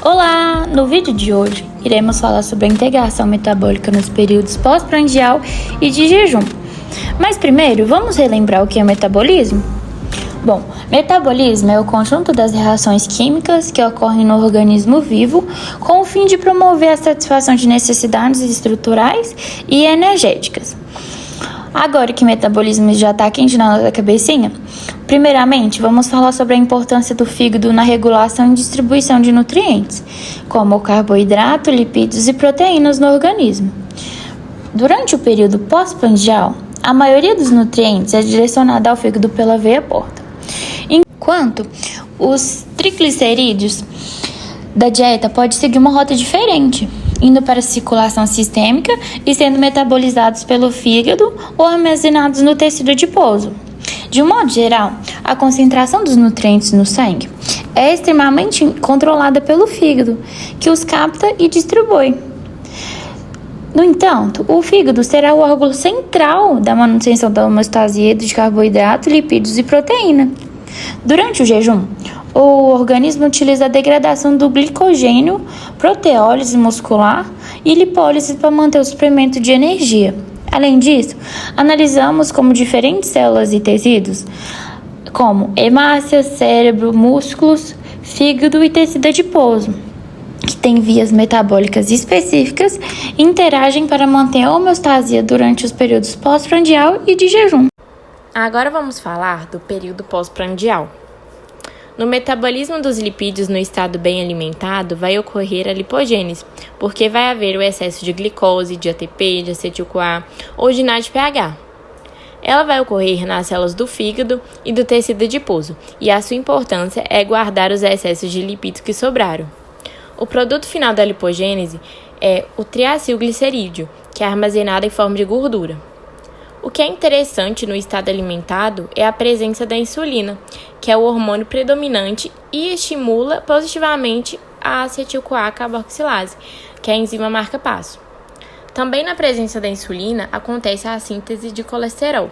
Olá! No vídeo de hoje, iremos falar sobre a integração metabólica nos períodos pós-prandial e de jejum. Mas primeiro, vamos relembrar o que é metabolismo? Bom, metabolismo é o conjunto das reações químicas que ocorrem no organismo vivo com o fim de promover a satisfação de necessidades estruturais e energéticas. Agora que metabolismo já está quente na nossa cabecinha, primeiramente vamos falar sobre a importância do fígado na regulação e distribuição de nutrientes, como o carboidrato, lipídios e proteínas no organismo. Durante o período pós-prandial, a maioria dos nutrientes é direcionada ao fígado pela veia porta, enquanto os triglicerídeos da dieta podem seguir uma rota diferente, indo para a circulação sistêmica e sendo metabolizados pelo fígado ou armazenados no tecido adiposo. De um modo geral, a concentração dos nutrientes no sangue é extremamente controlada pelo fígado, que os capta e distribui. No entanto, o fígado será o órgão central da manutenção da homeostasia de carboidrato, lipídios e proteína. Durante o jejum, o organismo utiliza a degradação do glicogênio, proteólise muscular e lipólise para manter o suprimento de energia. Além disso, analisamos como diferentes células e tecidos, como hemácia, cérebro, músculos, fígado e tecido adiposo, que têm vias metabólicas específicas, interagem para manter a homeostasia durante os períodos pós-prandial e de jejum. Agora vamos falar do período pós-prandial. No metabolismo dos lipídios no estado bem alimentado, vai ocorrer a lipogênese, porque vai haver o excesso de glicose, de ATP, de acetil-CoA ou de NADPH. Ela vai ocorrer nas células do fígado e do tecido adiposo, e a sua importância é guardar os excessos de lipídios que sobraram. O produto final da lipogênese é o triacilglicerídeo, que é armazenado em forma de gordura. O que é interessante no estado alimentado é a presença da insulina, que é o hormônio predominante e estimula positivamente a acetil-CoA carboxilase, que é a enzima marca-passo. Também na presença da insulina acontece a síntese de colesterol.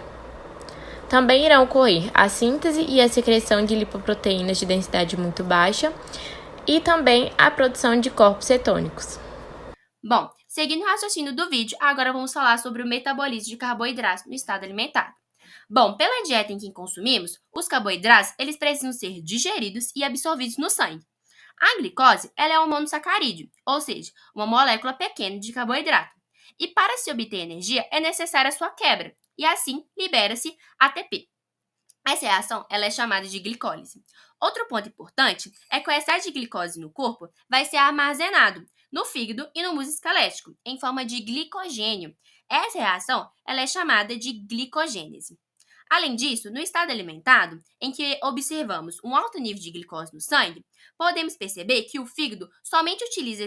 Também irão ocorrer a síntese e a secreção de lipoproteínas de densidade muito baixa e também a produção de corpos cetônicos. Bom, seguindo o raciocínio do vídeo, agora vamos falar sobre o metabolismo de carboidratos no estado alimentado. Bom, pela dieta em que consumimos, os carboidratos eles precisam ser digeridos e absorvidos no sangue. A glicose ela é um monossacarídeo, ou seja, uma molécula pequena de carboidrato. E para se obter energia é necessária a sua quebra, e assim libera-se ATP. Essa reação ela é chamada de glicólise. Outro ponto importante é que o excesso de glicose no corpo vai ser armazenado no fígado e no músculo esquelético, em forma de glicogênio. Essa reação ela é chamada de glicogênese. Além disso, no estado alimentado, em que observamos um alto nível de glicose no sangue, podemos perceber que o fígado somente utiliza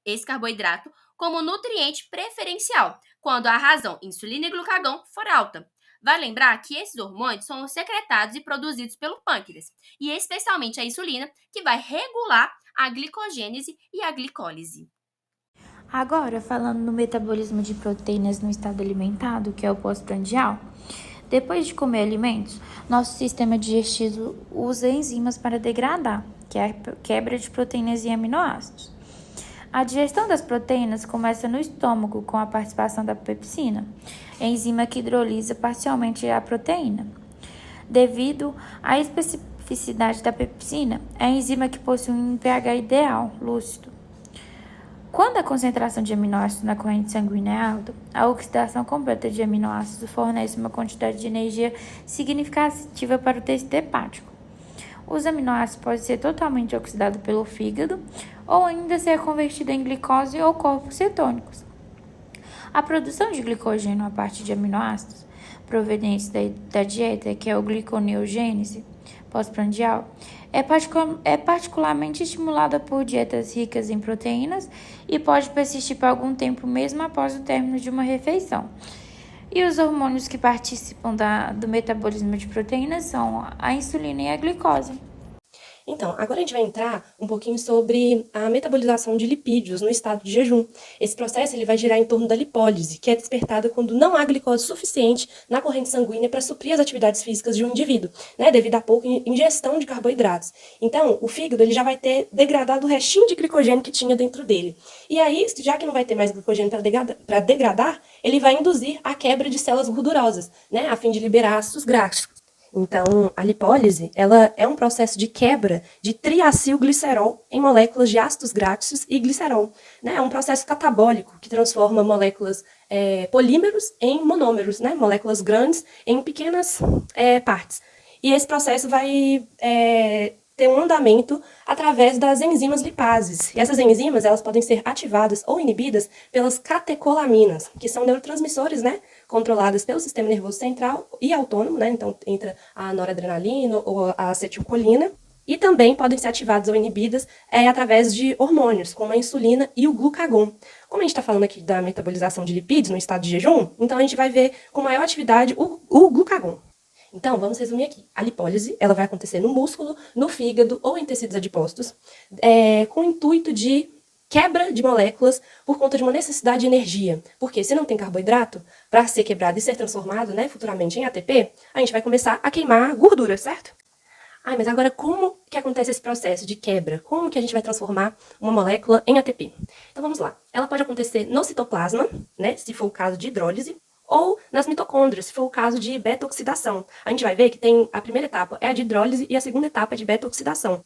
esse carboidrato como nutriente preferencial, quando a razão insulina e glucagon for alta. Vale lembrar que esses hormônios são secretados e produzidos pelo pâncreas, e especialmente a insulina, que vai regular a glicogênese e a glicólise. Agora, falando no metabolismo de proteínas no estado alimentado, que é o pós-prandial, depois de comer alimentos, nosso sistema digestivo usa enzimas para degradar, que é a quebra de proteínas e aminoácidos. A digestão das proteínas começa no estômago com a participação da pepsina, enzima que hidrolisa parcialmente a proteína. Devido à especificidade da pepsina, é a enzima que possui um pH ideal, lúcido. Quando a concentração de aminoácidos na corrente sanguínea é alta, a oxidação completa de aminoácidos fornece uma quantidade de energia significativa para o tecido hepático. Os aminoácidos podem ser totalmente oxidados pelo fígado ou ainda ser convertido em glicose ou corpos cetônicos. A produção de glicogênio a partir de aminoácidos provenientes da dieta, que é o gliconeogênese pós-prandial, é particularmente estimulada por dietas ricas em proteínas e pode persistir por algum tempo mesmo após o término de uma refeição. E os hormônios que participam do metabolismo de proteínas são a insulina e a glicose. Então, agora a gente vai entrar um pouquinho sobre a metabolização de lipídios no estado de jejum. Esse processo ele vai girar em torno da lipólise, que é despertada quando não há glicose suficiente na corrente sanguínea para suprir as atividades físicas de um indivíduo, né, devido à pouca ingestão de carboidratos. Então, o fígado ele já vai ter degradado o restinho de glicogênio que tinha dentro dele. E aí, já que não vai ter mais glicogênio para degradar, ele vai induzir a quebra de células gordurosas, né, a fim de liberar ácidos graxos. Então, a lipólise, ela é um processo de quebra de triacilglicerol em moléculas de ácidos graxos e glicerol, né? É um processo catabólico que transforma moléculas polímeros em monômeros, né? Moléculas grandes em pequenas partes. E esse processo vai ter um andamento através das enzimas lipases. E essas enzimas, elas podem ser ativadas ou inibidas pelas catecolaminas, que são neurotransmissores, né, controladas pelo sistema nervoso central e autônomo, né, então entra a noradrenalina ou a acetilcolina, e também podem ser ativadas ou inibidas através de hormônios, como a insulina e o glucagon. Como a gente está falando aqui da metabolização de lipídios no estado de jejum, então a gente vai ver com maior atividade o glucagon. Então, vamos resumir aqui. A lipólise, ela vai acontecer no músculo, no fígado ou em tecidos adiposos, com o intuito de quebra de moléculas por conta de uma necessidade de energia. Porque se não tem carboidrato, para ser quebrado e ser transformado, né, futuramente em ATP, a gente vai começar a queimar gordura, certo? Mas agora como que acontece esse processo de quebra? Como que a gente vai transformar uma molécula em ATP? Então vamos lá. Ela pode acontecer no citoplasma, né, se for o caso de hidrólise, ou nas mitocôndrias, se for o caso de beta-oxidação. A gente vai ver que tem a primeira etapa é a de hidrólise e a segunda etapa é de beta-oxidação.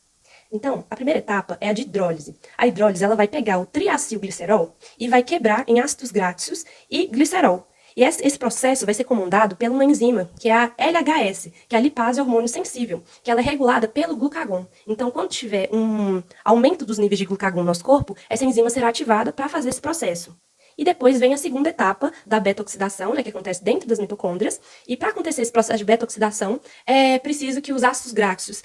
Então, a primeira etapa é a de hidrólise. A hidrólise ela vai pegar o triacilglicerol e vai quebrar em ácidos graxos e glicerol. E esse processo vai ser comandado por uma enzima, que é a LHS, que é a lipase hormônio sensível, que ela é regulada pelo glucagon. Então, quando tiver um aumento dos níveis de glucagon no nosso corpo, essa enzima será ativada para fazer esse processo. E depois vem a segunda etapa da beta-oxidação, né, que acontece dentro das mitocôndrias. E para acontecer esse processo de beta-oxidação, é preciso que os ácidos graxos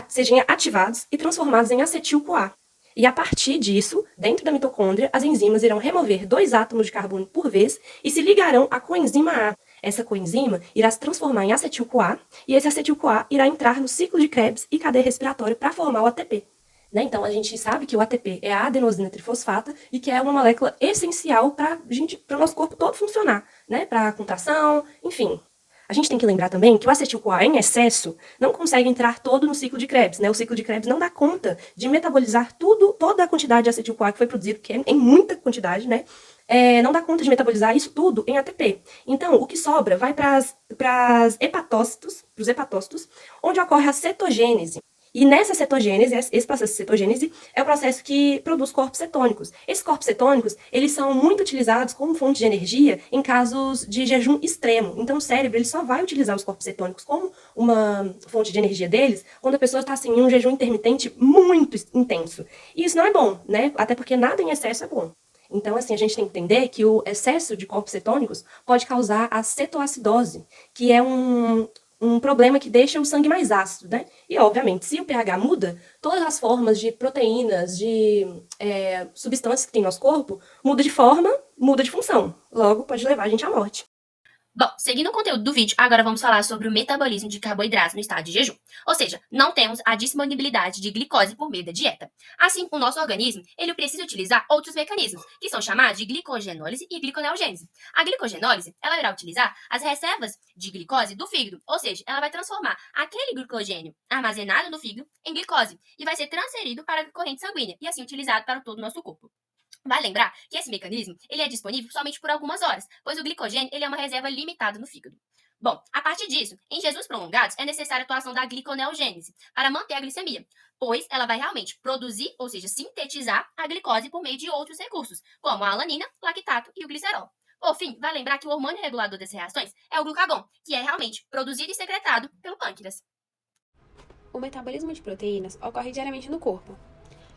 sejam ativados e transformados em acetil-CoA. E a partir disso, dentro da mitocôndria, as enzimas irão remover 2 átomos de carbono por vez e se ligarão à coenzima A. Essa coenzima irá se transformar em acetil-CoA e esse acetil-CoA irá entrar no ciclo de Krebs e cadeia respiratória para formar o ATP. Né? Então, a gente sabe que o ATP é a adenosina trifosfata e que é uma molécula essencial para o nosso corpo todo funcionar, né? Para a contração, enfim. A gente tem que lembrar também que o acetil-CoA em excesso não consegue entrar todo no ciclo de Krebs, né? O ciclo de Krebs não dá conta de metabolizar toda a quantidade de acetil-CoA que foi produzido, que é em muita quantidade, né? Não dá conta de metabolizar isso tudo em ATP. Então, o que sobra vai para os hepatócitos, onde ocorre a cetogênese. E nessa cetogênese, esse processo de cetogênese é o processo que produz corpos cetônicos. Esses corpos cetônicos, eles são muito utilizados como fonte de energia em casos de jejum extremo. Então o cérebro ele só vai utilizar os corpos cetônicos como uma fonte de energia deles quando a pessoa está assim, em um jejum intermitente muito intenso. E isso não é bom, né? Até porque nada em excesso é bom. Então, assim, a gente tem que entender que o excesso de corpos cetônicos pode causar a cetoacidose, que é um problema que deixa o sangue mais ácido, né? E, obviamente, se o pH muda, todas as formas de proteínas, de substâncias que tem no nosso corpo, muda de forma, muda de função. Logo, pode levar a gente à morte. Bom, seguindo o conteúdo do vídeo, agora vamos falar sobre o metabolismo de carboidratos no estado de jejum. Ou seja, não temos a disponibilidade de glicose por meio da dieta. Assim, o nosso organismo, ele precisa utilizar outros mecanismos, que são chamados de glicogenólise e gliconeogênese. A glicogenólise, ela irá utilizar as reservas de glicose do fígado, ou seja, ela vai transformar aquele glicogênio armazenado no fígado em glicose e vai ser transferido para a corrente sanguínea e assim utilizado para todo o nosso corpo. Vale lembrar que esse mecanismo ele é disponível somente por algumas horas, pois o glicogênio ele é uma reserva limitada no fígado. Bom, a partir disso, em jejuns prolongados, é necessária a atuação da gliconeogênese para manter a glicemia, pois ela vai realmente produzir, ou seja, sintetizar a glicose por meio de outros recursos, como a alanina, lactato e o glicerol. Por fim, vale lembrar que o hormônio regulador dessas reações é o glucagon, que é realmente produzido e secretado pelo pâncreas. O metabolismo de proteínas ocorre diariamente no corpo.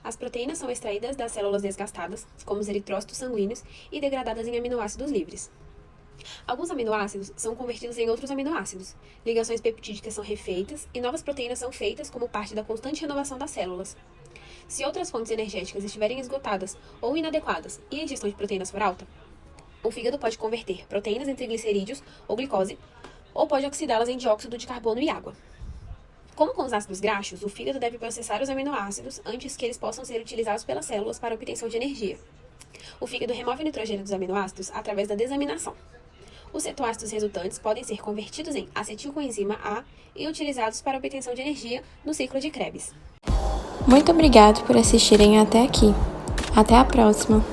As proteínas são extraídas das células desgastadas, como os eritrócitos sanguíneos, e degradadas em aminoácidos livres. Alguns aminoácidos são convertidos em outros aminoácidos, ligações peptídicas são refeitas e novas proteínas são feitas como parte da constante renovação das células. Se outras fontes energéticas estiverem esgotadas ou inadequadas e a ingestão de proteínas for alta, o fígado pode converter proteínas em triglicerídeos ou glicose, ou pode oxidá-las em dióxido de carbono e água. Como com os ácidos graxos, o fígado deve processar os aminoácidos antes que eles possam ser utilizados pelas células para obtenção de energia. O fígado remove o nitrogênio dos aminoácidos através da desaminação. Os cetoácidos resultantes podem ser convertidos em acetilcoenzima A e utilizados para obtenção de energia no ciclo de Krebs. Muito obrigado por assistirem até aqui. Até a próxima!